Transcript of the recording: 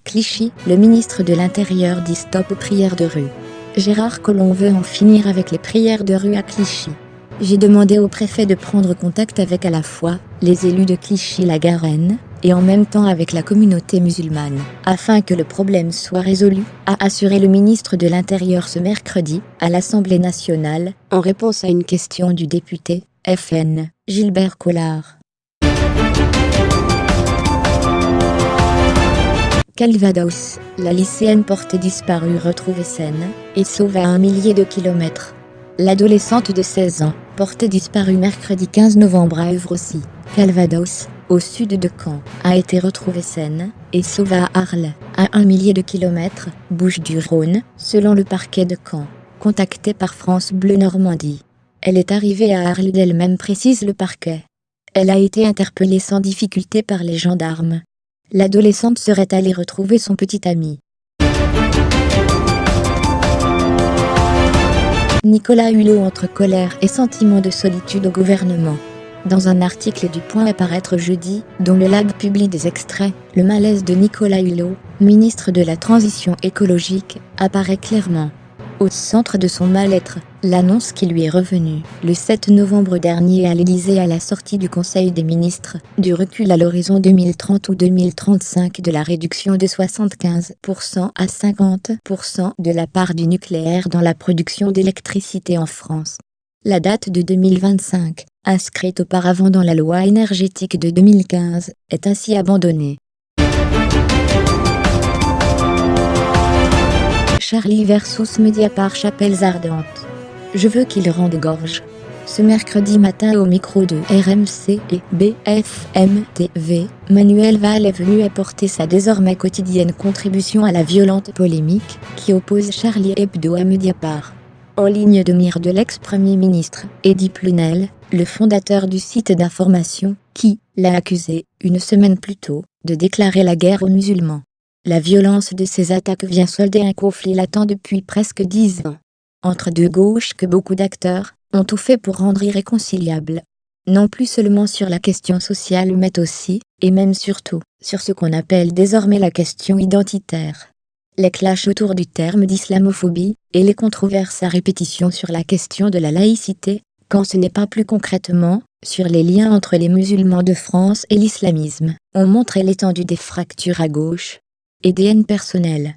Clichy, le ministre de l'Intérieur dit stop aux prières de rue. Gérard Collomb veut en finir avec les prières de rue à Clichy. J'ai demandé au préfet de prendre contact avec à la fois les élus de Clichy-la-Garenne et en même temps avec la communauté musulmane, afin que le problème soit résolu, a assuré le ministre de l'Intérieur ce mercredi à l'Assemblée nationale, en réponse à une question du député FN Gilbert Collard. Calvados, la lycéenne portée disparue retrouvée saine et sauvée à 1 millier de kilomètres. L'adolescente de 16 ans, portée disparue mercredi 15 novembre à Ivry, Calvados, au sud de Caen, a été retrouvée saine et sauvée à Arles, à 1 millier de kilomètres, Bouches-du-Rhône, selon le parquet de Caen, contacté par France Bleu Normandie. Elle est arrivée à Arles d'elle-même, précise le parquet. Elle a été interpellée sans difficulté par les gendarmes. L'adolescente serait allée retrouver son petit ami. Nicolas Hulot entre colère et sentiment de solitude au gouvernement. Dans un article du Point à paraître jeudi, dont le Lab publie des extraits, le malaise de Nicolas Hulot, ministre de la Transition écologique, apparaît clairement. Au centre de son mal-être, l'annonce qui lui est revenue, le 7 novembre dernier à l'Élysée à la sortie du Conseil des ministres, du recul à l'horizon 2030 ou 2035 de la réduction de 75% à 50% de la part du nucléaire dans la production d'électricité en France. La date de 2025, inscrite auparavant dans la loi énergétique de 2015, est ainsi abandonnée. Charlie versus Mediapart, chapelles ardentes. Je veux qu'il rende gorge. Ce mercredi matin au micro de RMC et BFM TV, Manuel Valls est venu apporter sa désormais quotidienne contribution à la violente polémique qui oppose Charlie Hebdo à Mediapart. En ligne de mire de l'ex-premier ministre, Eddy Plenel, le fondateur du site d'information, qui l'a accusé, une semaine plus tôt, de déclarer la guerre aux musulmans. La violence de ces attaques vient solder un conflit latent depuis presque 10 ans. Entre deux gauches que beaucoup d'acteurs ont tout fait pour rendre irréconciliables. Non plus seulement sur la question sociale mais aussi, et même surtout, sur ce qu'on appelle désormais la question identitaire. Les clashs autour du terme d'islamophobie, et les controverses à répétition sur la question de la laïcité, quand ce n'est pas plus concrètement, sur les liens entre les musulmans de France et l'islamisme, ont montré l'étendue des fractures à gauche et des haines personnelles.